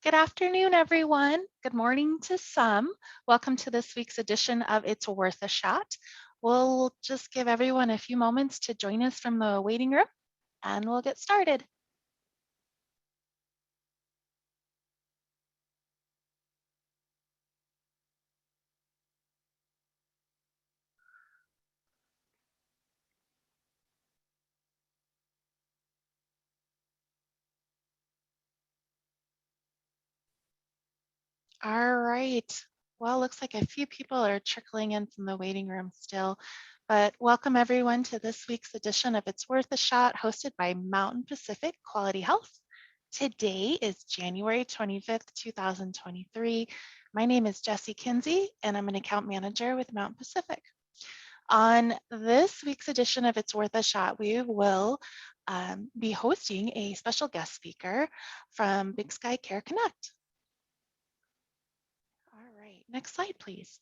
Good afternoon, everyone. Good morning to some. Welcome to this week's edition of It's Worth a Shot. We'll just give everyone a few moments to join us from the waiting room and we'll get started. All right. Well, looks like a few people are trickling in from the waiting room still, but welcome everyone to this week's edition of It's Worth a Shot, hosted by Mountain Pacific Quality Health. Today is January 25th, 2023. My name is Jessie Kinsey, and I'm an account manager with Mountain Pacific. On this week's edition of It's Worth a Shot, we will be hosting a special guest speaker from Big Sky Care Connect. All right, next slide, please.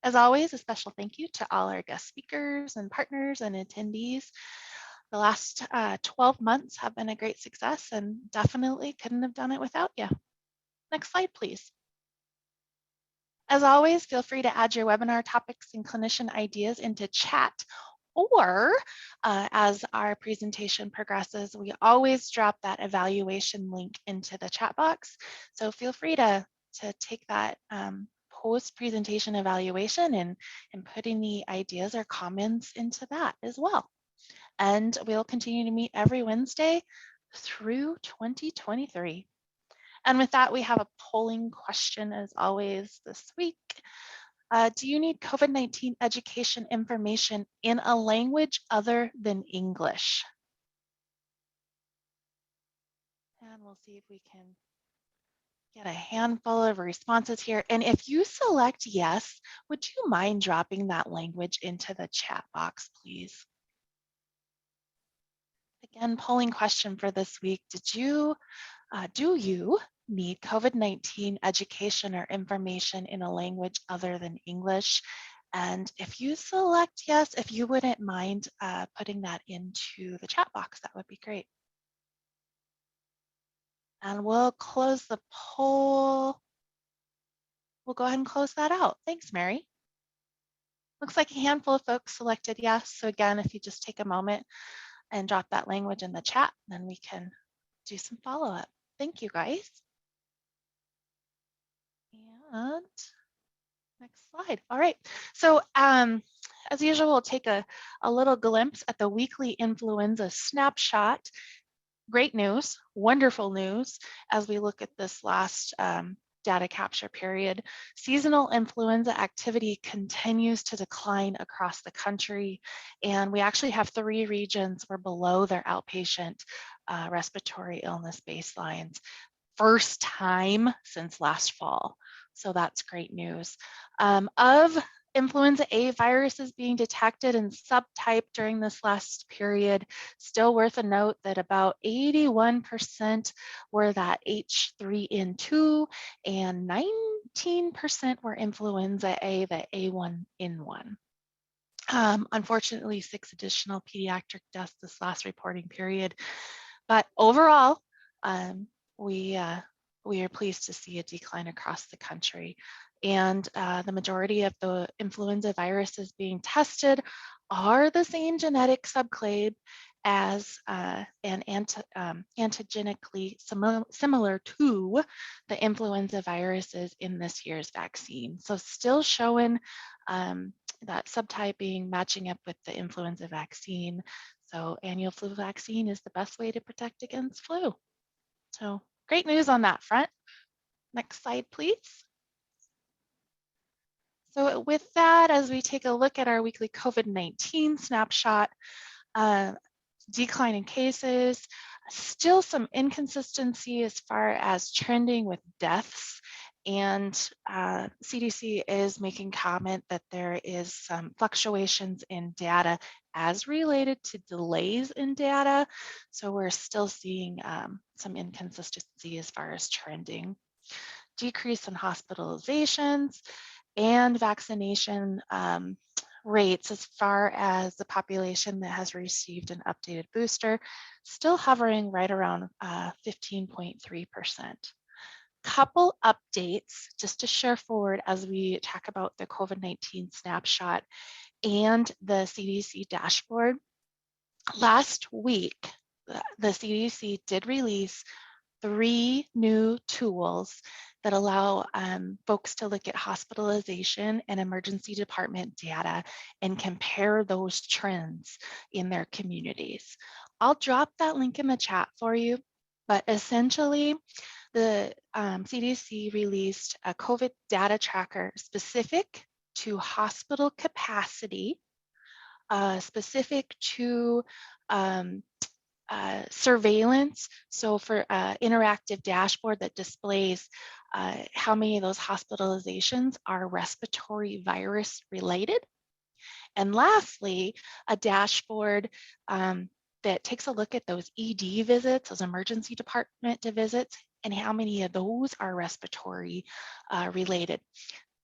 As always, a special thank you to all our guest speakers and partners and attendees. The last 12 months have been a great success and definitely couldn't have done it without you. Next slide, please. As always, feel free to add your webinar topics and clinician ideas into chat, or as our presentation progresses, we always drop that evaluation link into the chat box. So feel free to take that post-presentation evaluation and put any ideas or comments into that as well. And we'll continue to meet every Wednesday through 2023. And with that, we have a polling question as always this week. Do you need COVID-19 education information in a language other than English? And we'll see if we can get a handful of responses here. And if you select yes, would you mind dropping that language into the chat box, please? Again, polling question for this week. Do you need COVID-19 education or information in a language other than English? And if you select yes, if you wouldn't mind putting that into the chat box, that would be great. And we'll close the poll. We'll go ahead and close that out. Thanks, Mary. Looks like a handful of folks selected yes. So again, if you just take a moment and drop that language in the chat, then we can do some follow-up. Thank you, guys. And next slide. All right. So as usual, we'll take a little glimpse at the weekly influenza snapshot. Great news, wonderful news as we look at this last data capture period. Seasonal influenza activity continues to decline across the country, and we actually have 3 regions we're below their outpatient respiratory illness baselines. First time since last fall. So that's great news. Of influenza A viruses being detected in subtype during this last period, still worth a note that about 81% were that H3N2 and 19% were influenza A, the A1N1. Unfortunately, 6 additional pediatric deaths this last reporting period. But overall, we are pleased to see a decline across the country. And the majority of the influenza viruses being tested are the same genetic subclade as and antigenically similar to the influenza viruses in this year's vaccine. So still showing that subtyping matching up with the influenza vaccine. So annual flu vaccine is the best way to protect against flu. So great news on that front. Next slide, please. So with that, as we take a look at our weekly COVID-19 snapshot, decline in cases, still some inconsistency as far as trending with deaths. And CDC is making comment that there is some fluctuations in data as related to delays in data. So we're still seeing some inconsistency as far as trending. Decrease in hospitalizations and vaccination rates as far as the population that has received an updated booster, still hovering right around 15.3%. couple updates just to share forward as we talk about the COVID-19 snapshot and the CDC dashboard. Last week, the CDC did release 3 new tools that allow folks to look at hospitalization and emergency department data and compare those trends in their communities. I'll drop that link in the chat for you, but essentially the CDC released a COVID data tracker specific to hospital capacity, specific to surveillance. So for interactive dashboard that displays how many of those hospitalizations are respiratory virus related. And lastly, a dashboard that takes a look at those ED visits, those emergency department visits, and how many of those are respiratory related.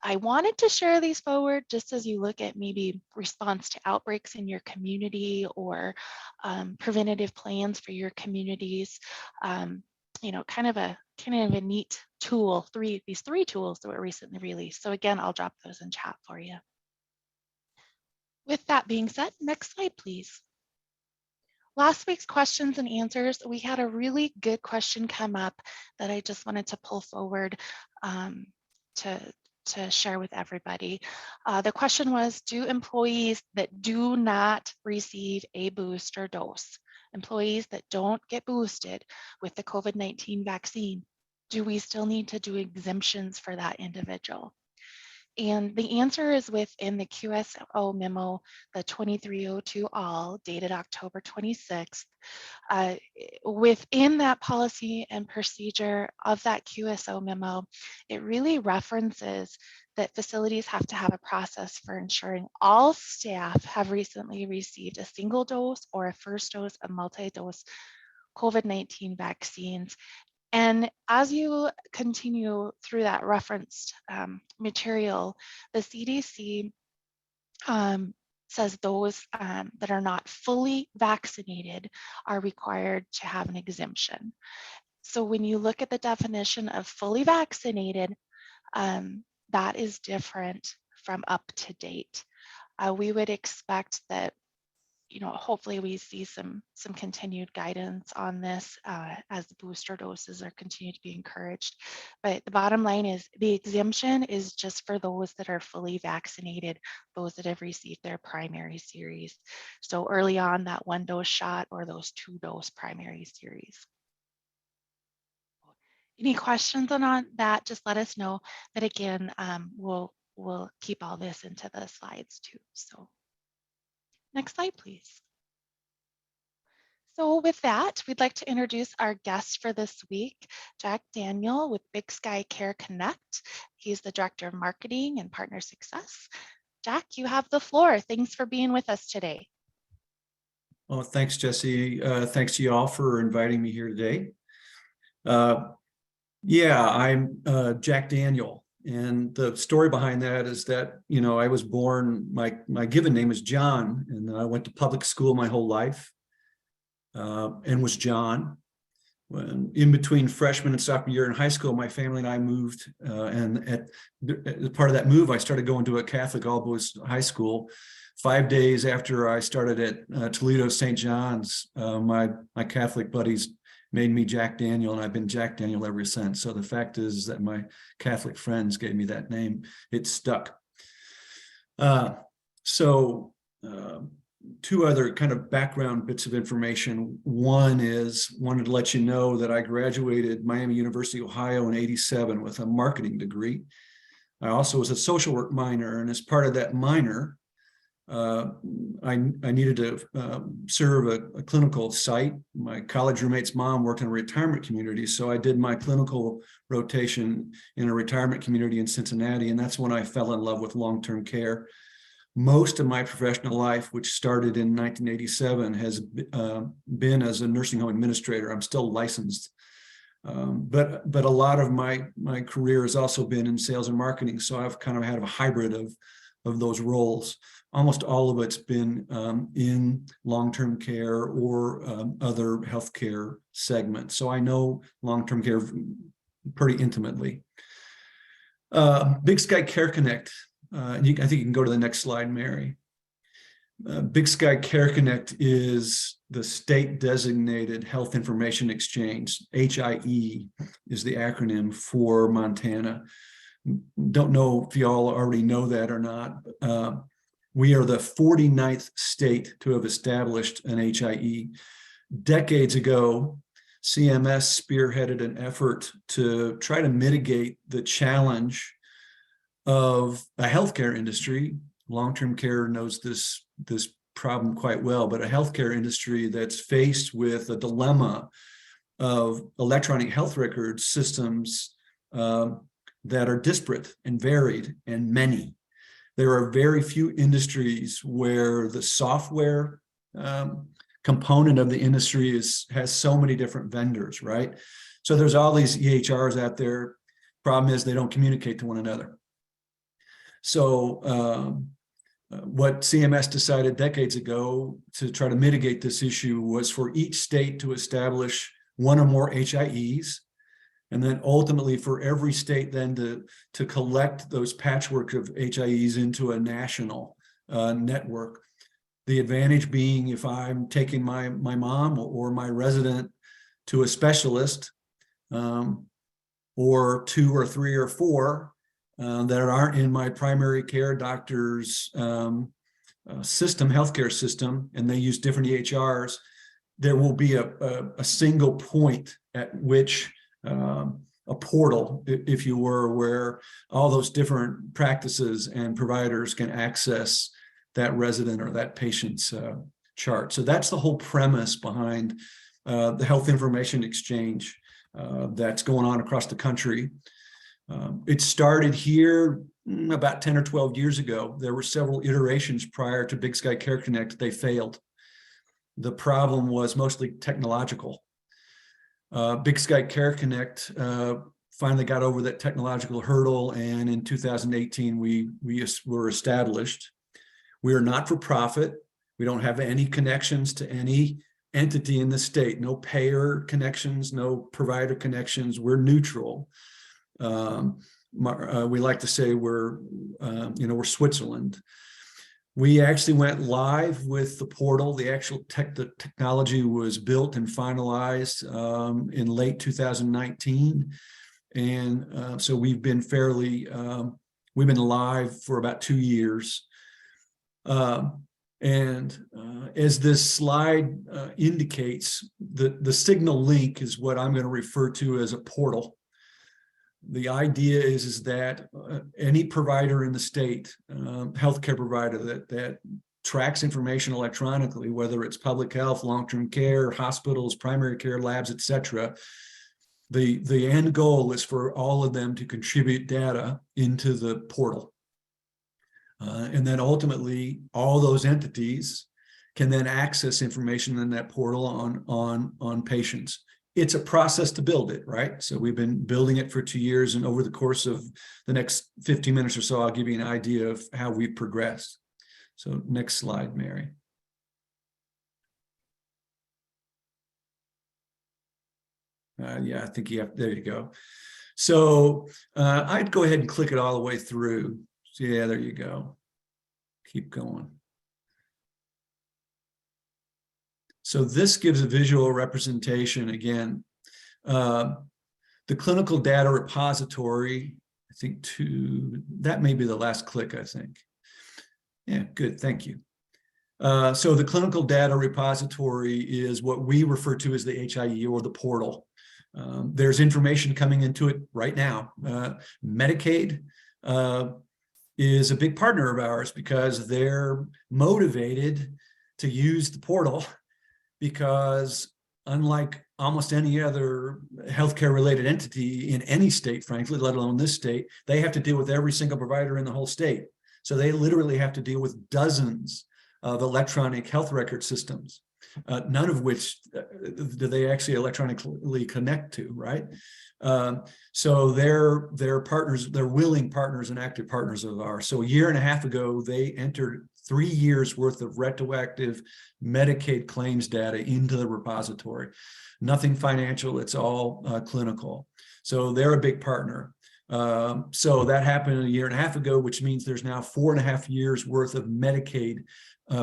I wanted to share these forward just as you look at maybe response to outbreaks in your community or preventative plans for your communities. You know, kind of a neat tool, these three tools that were recently released. So again, I'll drop those in chat for you. With that being said, next slide, please. Last week's questions and answers, we had a really good question come up that I just wanted to pull forward to share with everybody. The question was, do employees that do not receive a booster dose, employees that don't get boosted with the COVID-19 vaccine, do we still need to do exemptions for that individual? And the answer is within the QSO memo, the 2302 all dated October 26th. Within that policy and procedure of that QSO memo, it really references that facilities have to have a process for ensuring all staff have recently received a single dose or a first dose of multi-dose COVID-19 vaccines. And as you continue through that referenced material, the CDC says those that are not fully vaccinated are required to have an exemption. So when you look at the definition of fully vaccinated, that is different from up to date. We would expect that, you know, hopefully we see some continued guidance on this as the booster doses are continued to be encouraged. But the bottom line is the exemption is just for those that are fully vaccinated, those that have received their primary series. So early on, that 1-dose shot or those 2-dose primary series. Any questions on that, just let us know. But again, we'll keep all this into the slides too. So next slide, please. So with that, we'd like to introduce our guest for this week, Jack Daniel with Big Sky Care Connect. He's the Director of Marketing and Partner Success. Jack, you have the floor. Thanks for being with us today. Well, thanks, Jesse. Thanks to you all for inviting me here today. Yeah, I'm Jack Daniel. And the story behind that is that, you know, I was born, my given name is John, and I went to public school my whole life and was John. When, in between freshman and sophomore year in high school, my family and I moved, and as part of that move, I started going to a Catholic all-boys high school. 5 days after I started at Toledo St. John's, my Catholic buddies made me Jack Daniel, and I've been Jack Daniel ever since. So the fact is that my Catholic friends gave me that name. It stuck. Two other kind of background bits of information. One is, wanted to let you know that I graduated Miami University, Ohio in '87 with a marketing degree. I also was a social work minor, and as part of that minor, I needed to serve a clinical site. My college roommate's mom worked in a retirement community, so I did my clinical rotation in a retirement community in Cincinnati, and that's when I fell in love with long-term care. Most of my professional life, which started in 1987, has been as a nursing home administrator. I'm still licensed, but a lot of my career has also been in sales and marketing, so I've kind of had a hybrid of those roles. Almost all of it's been in long-term care or other healthcare segments. So I know long-term care pretty intimately. Big Sky Care Connect. I think you can go to the next slide, Mary. Big Sky Care Connect is the state designated health information exchange. HIE is the acronym for Montana. Don't know if you all already know that or not. We are the 49th state to have established an HIE. Decades ago, CMS spearheaded an effort to try to mitigate the challenge of a healthcare industry. Long-term care knows this problem quite well, but a healthcare industry that's faced with a dilemma of electronic health record systems that are disparate and varied and many. There are very few industries where the software component of the industry has so many different vendors, right? So there's all these EHRs out there. Problem is they don't communicate to one another. So what CMS decided decades ago to try to mitigate this issue was for each state to establish one or more HIEs, and then ultimately for every state then to collect those patchwork of HIEs into a national network. The advantage being if I'm taking my mom or my resident to a specialist, or 2 or 3 or 4 that aren't in my primary care doctor's system, healthcare system, and they use different EHRs, there will be a single point at which a portal, if you were, where all those different practices and providers can access that resident or that patient's chart. So that's the whole premise behind the health information exchange that's going on across the country. It started here about 10 or 12 years ago. There were several iterations prior to Big Sky Care Connect. They failed. The problem was mostly technological. Big Sky Care Connect finally got over that technological hurdle, and in 2018 we were established. We are not for profit. We don't have any connections to any entity in the state. No payer connections, no provider connections. We're neutral. We like to say we're Switzerland. We actually went live with the portal. The actual the technology was built and finalized in late 2019, and so we've been live for about 2 years. As this slide indicates, the signal link is what I'm going to refer to as a portal. The idea is that any provider in the state, healthcare provider that tracks information electronically, whether it's public health, long-term care, hospitals, primary care labs, et cetera, the end goal is for all of them to contribute data into the portal. And then ultimately, all those entities can then access information in that portal on patients. It's a process to build it, right? So we've been building it for 2 years, and over the course of the next 15 minutes or so, I'll give you an idea of how we've progressed. So next slide, Mary. Yeah, I think there you go. So I'd go ahead and click it all the way through. So yeah, there you go. Keep going. So this gives a visual representation. Again, the clinical data repository, I think that may be the last click, I think. Yeah, good, thank you. So the clinical data repository is what we refer to as the HIE, or the portal. There's information coming into it right now. Medicaid is a big partner of ours because they're motivated to use the portal, because unlike almost any other healthcare related entity in any state, frankly, let alone this state, they have to deal with every single provider in the whole state. So they literally have to deal with dozens of electronic health record systems, none of which do they actually electronically connect to, right? So they're partners, they're willing partners and active partners of ours. So a year and a half ago, they entered 3 years worth of retroactive Medicaid claims data into the repository. Nothing financial, it's all clinical. So they're a big partner. So that happened a year and a half ago, which means there's now 4.5 years worth of Medicaid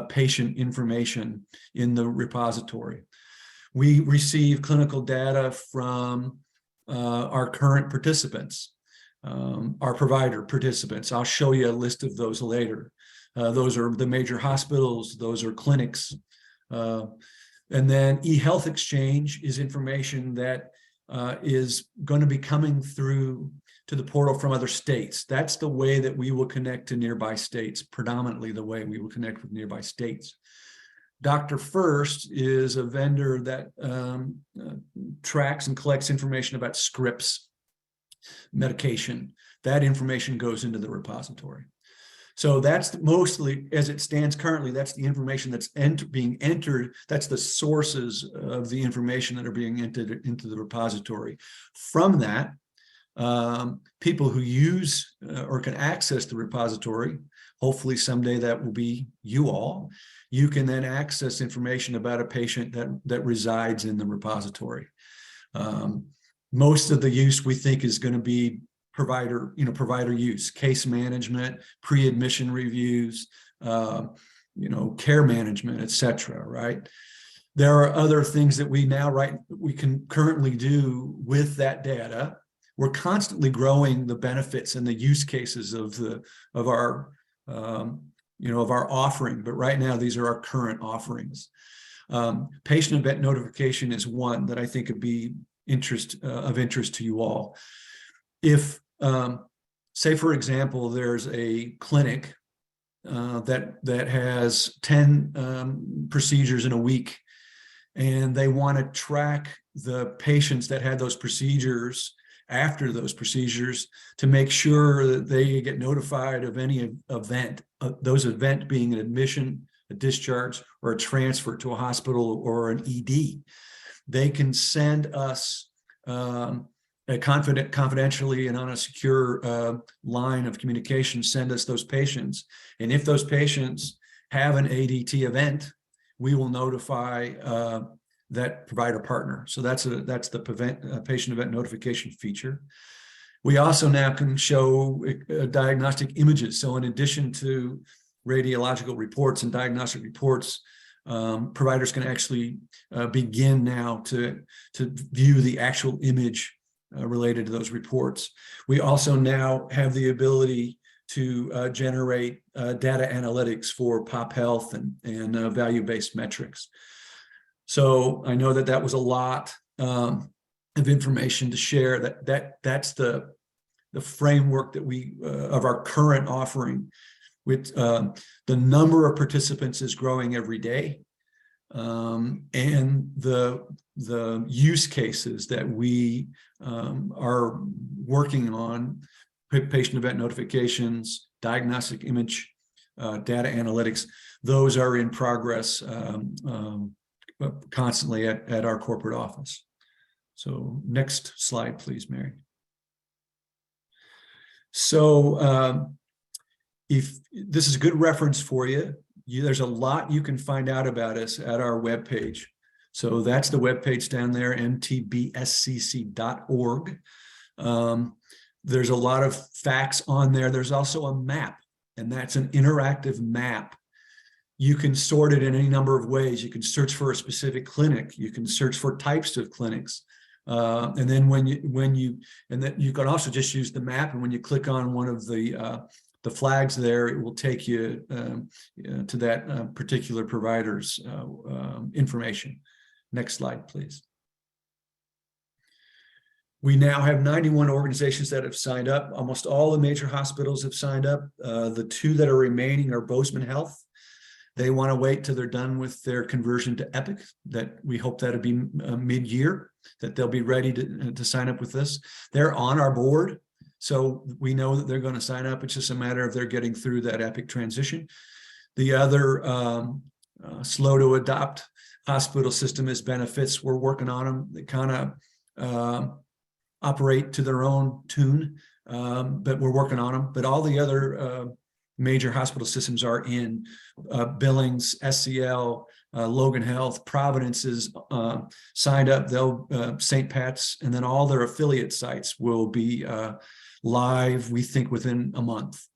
patient information in the repository. We receive clinical data from our current participants, our provider participants. I'll show you a list of those later. Those are the major hospitals, those are clinics. And then eHealth Exchange is information that is going to be coming through to the portal from other states. That's the way that we will connect to nearby states, predominantly the way we will connect with nearby states. Dr. First is a vendor that tracks and collects information about scripts, medication. That information goes into the repository. So that's mostly, as it stands currently, that's the information that's being entered. That's the sources of the information that are being entered into the repository. From that, people who use or can access the repository, hopefully someday that will be you all, you can then access information about a patient that resides in the repository. Most of the use we think is going to be provider use, case management, pre-admission reviews, care management, et cetera, right? There are other things that we can currently do with that data. We're constantly growing the benefits and the use cases of our offering, but right now these are our current offerings. Patient event notification is one that I think would be of interest to you all. If, say, for example, there's a clinic that has 10 procedures in a week, and they want to track the patients that had those procedures after those procedures to make sure that they get notified of any event, those event being an admission, a discharge, or a transfer to a hospital or an ED. They can send us confidentially and on a secure line of communication, send us those patients. And if those patients have an ADT event, we will notify that provider partner. So that's the patient event notification feature. We also now can show diagnostic images. So in addition to radiological reports and diagnostic reports, providers can actually begin now to view the actual image related to those reports. We also now have the ability to generate data analytics for pop health and value-based metrics. So I know that was a lot of information to share. That's the framework that we of our current offering. With the number of participants is growing every day, and the use cases that we are working on, patient event notifications, diagnostic image, data analytics, those are in progress constantly at our corporate office. So next slide, please, Mary. So if this is a good reference for you, there's a lot you can find out about us at our webpage. So that's the webpage down there, mtbscc.org. There's a lot of facts on there. There's also a map, and that's an interactive map. You can sort it in any number of ways. You can search for a specific clinic. You can search for types of clinics. And then you can also just use the map. And when you click on one of the flags there, it will take you to that particular provider's information. Next slide, please. We now have 91 organizations that have signed up. Almost all the major hospitals have signed up. The two that are remaining are Bozeman Health. They want to wait till they're done with their conversion to Epic. That we hope that'll be mid-year, that they'll be ready to sign up with this. They're on our board, so we know that they're going to sign up. It's just a matter of they're getting through that Epic transition. The other slow to adopt hospital system is Benefits. We're working on them. They kind of operate to their own tune, but we're working on them. But all the other major hospital systems are in. Billings, SCL, Logan Health, Providence is signed up. They'll St. Pat's, and then all their affiliate sites will be live, we think, within a month.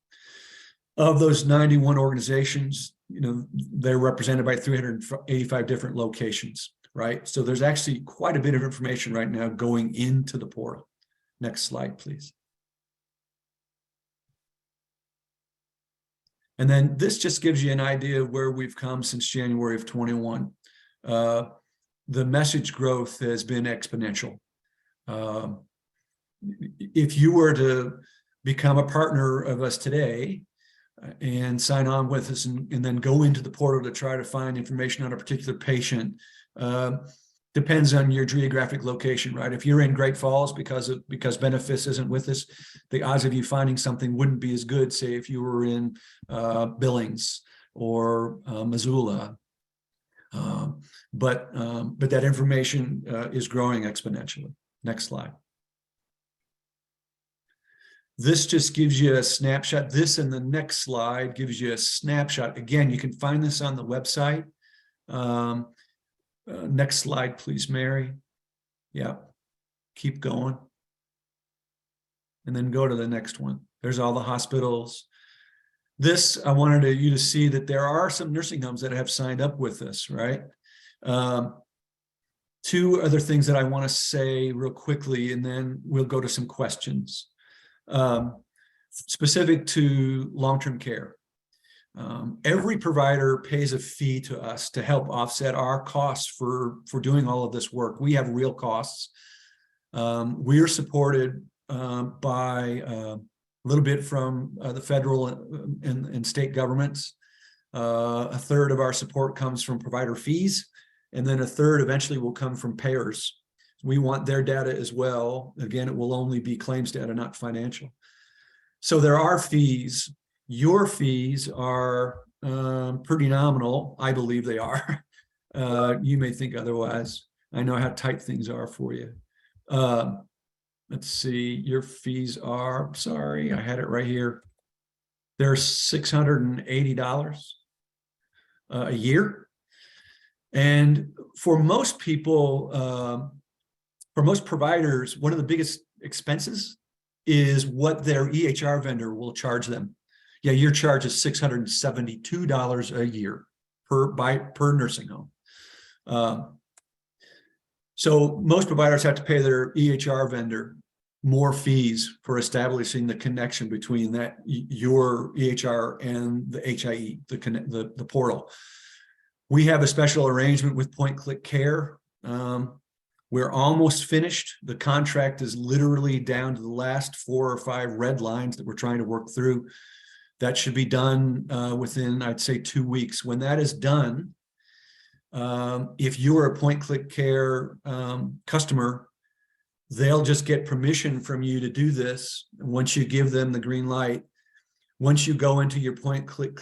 Of those 91 organizations, they're represented by 385 different locations, right? So there's actually quite a bit of information right now going into the portal. Next slide, please. And then this just gives you an idea of where we've come since January of 21. The message growth has been exponential. If you were to become a partner of us today and sign on with us and then go into the portal to try to find information on a particular patient, depends on your geographic location, right? If you're in Great Falls because Benefice isn't with us, the odds of you finding something wouldn't be as good, say, if you were in Billings or Missoula. But that information is growing exponentially. Next slide. This just gives you a snapshot. This and the next slide gives you a snapshot. Again, you can find this on the website. Next slide, please, Mary. Yeah, keep going. And then go to the next one. There's all the hospitals. This, I wanted you to see that there are some nursing homes that have signed up with us, right? Two other things that I want to say real quickly, and then we'll go to some questions. Specific to long-term care. Every provider pays a fee to us to help offset our costs for doing all of this work. We have real costs. We are supported by a little bit from the federal and state governments. A third of our support comes from provider fees, and then a third eventually will come from payers. We want their data as well. Again, it will only be claims data, not financial. So there are fees. Your fees are pretty nominal. I believe they are. You may think otherwise. I know how tight things are for you. Let's see. Your fees are, sorry, I had it right here. They're $680 a year. And for most people, for most providers, one of the biggest expenses is what their EHR vendor will charge them. Yeah, your charge is $672 a year per nursing home. So most providers have to pay their EHR vendor more fees for establishing the connection between that your EHR and the HIE, the portal. We have a special arrangement with Point Click Care. We're almost finished. The contract is literally down to the last 4 or 5 red lines that we're trying to work through. That should be done within, I'd say, 2 weeks. When that is done, if you're a Point Click Care customer, they'll just get permission from you to do this. Once you give them the green light, once you go into your Point Click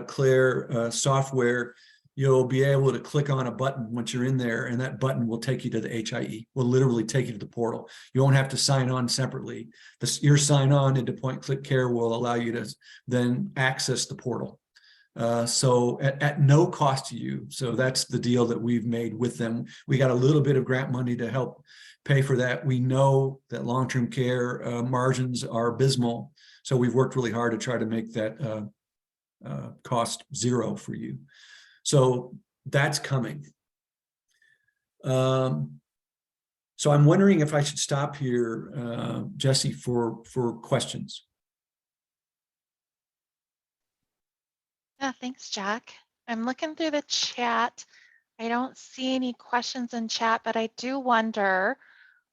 Care software, you'll be able to click on a button once you're in there, and that button will take you to the HIE, will literally take you to the portal. You won't have to sign on separately. Your sign on into Point Click Care will allow you to then access the portal. So at no cost to you. So that's the deal that we've made with them. We got a little bit of grant money to help pay for that. We know that long-term care margins are abysmal. So we've worked really hard to try to make that cost zero for you. So that's coming. So I'm wondering if I should stop here, Jesse, for questions. Yeah, thanks, Jack. I'm looking through the chat. I don't see any questions in chat, but I do wonder,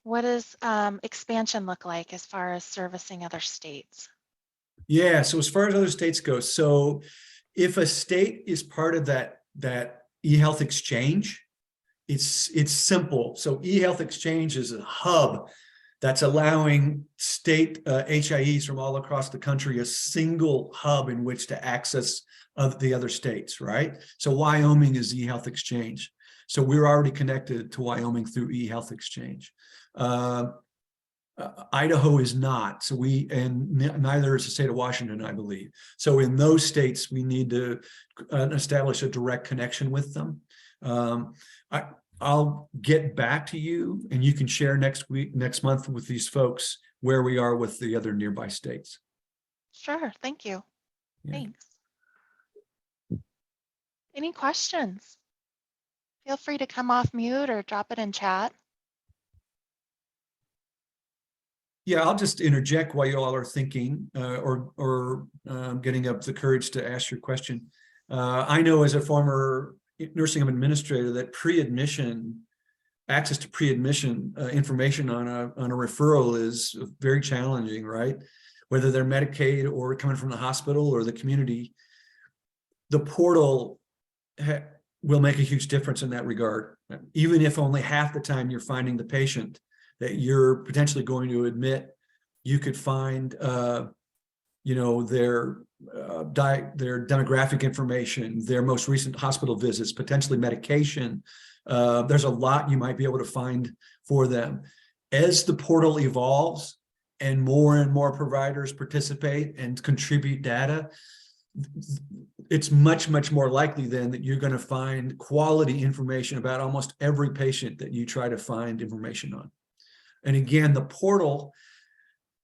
what does expansion look like as far as servicing other states? Yeah, so as far as other states go, so if a state is part of that eHealth exchange, it's simple. So eHealth exchange is a hub that's allowing state HIEs from all across the country a single hub in which to access the other states, right? So Wyoming is eHealth exchange. So we're already connected to Wyoming through eHealth exchange. Idaho is not. So neither is the state of Washington, I believe. So in those states, we need to establish a direct connection with them. I'll get back to you, and you can share next month with these folks where we are with the other nearby states. Sure, thank you. Yeah. Thanks. Any questions? Feel free to come off mute or drop it in chat. Yeah, I'll just interject while you all are thinking or getting up the courage to ask your question. I know as a former nursing home administrator that access to pre-admission information on a referral is very challenging, right? Whether they're Medicaid or coming from the hospital or the community, the portal will make a huge difference in that regard. Even if only half the time you're finding the patient that you're potentially going to admit, you could find, their demographic information, their most recent hospital visits, potentially medication. There's a lot you might be able to find for them. As the portal evolves and more providers participate and contribute data, it's much more likely then that you're going to find quality information about almost every patient that you try to find information on. And again, the portal,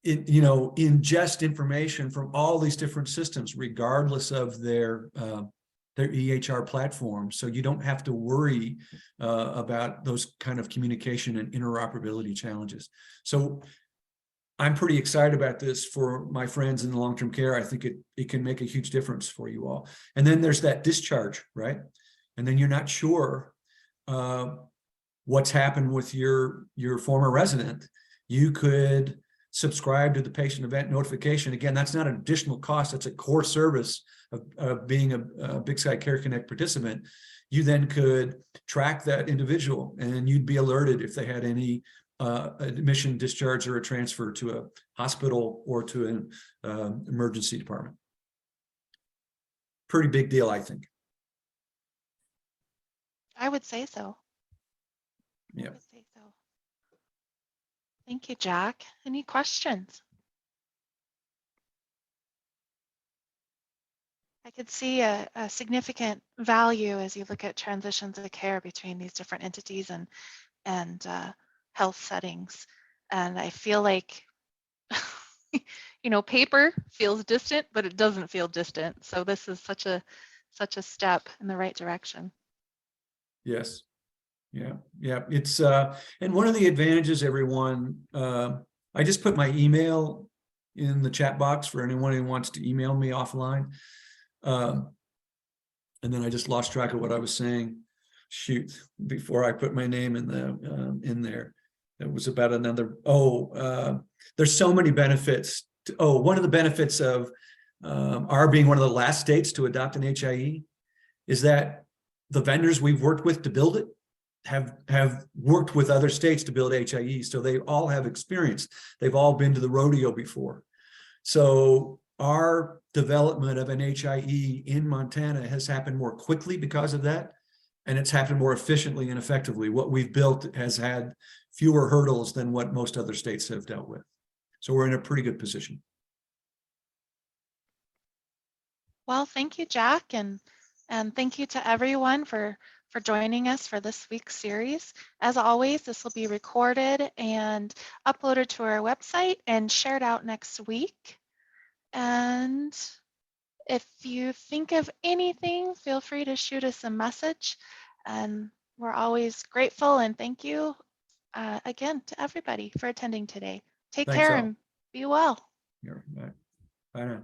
ingest information from all these different systems, regardless of their EHR platform. So you don't have to worry about those kind of communication and interoperability challenges. So I'm pretty excited about this for my friends in long-term care. I think it can make a huge difference for you all. And then there's that discharge, right? And then you're not sure what's happened with your former resident. You could subscribe to the patient event notification. Again, that's not an additional cost. That's a core service of being a Big Sky Care Connect participant. You then could track that individual and you'd be alerted if they had any admission, discharge, or a transfer to a hospital or to an emergency department. Pretty big deal, I think. I would say so. Yeah. I would say so. Thank you, Jack. Any questions? I could see a significant value as you look at transitions of care between these different entities and health settings. And I feel like, paper feels distant, but it doesn't feel distant. So this is such a step in the right direction. Yes. Yeah. It's and one of the advantages, everyone, I just put my email in the chat box for anyone who wants to email me offline. And then I just lost track of what I was saying. Shoot, before I put my name in there. It was about another, there's so many benefits. One of the benefits of our being one of the last states to adopt an HIE is that the vendors we've worked with to build it have worked with other states to build HIEs. So they all have experience. They've all been to the rodeo before. So our development of an HIE in Montana has happened more quickly because of that. And it's happened more efficiently and effectively. What we've built has had fewer hurdles than what most other states have dealt with. So we're in a pretty good position. Well, thank you, Jack, and thank you to everyone for joining us for this week's series. As always, this will be recorded and uploaded to our website and shared out next week. And if you think of anything, feel free to shoot us a message. And we're always grateful, and thank you again to everybody for attending today. Take care and be well. Bye now.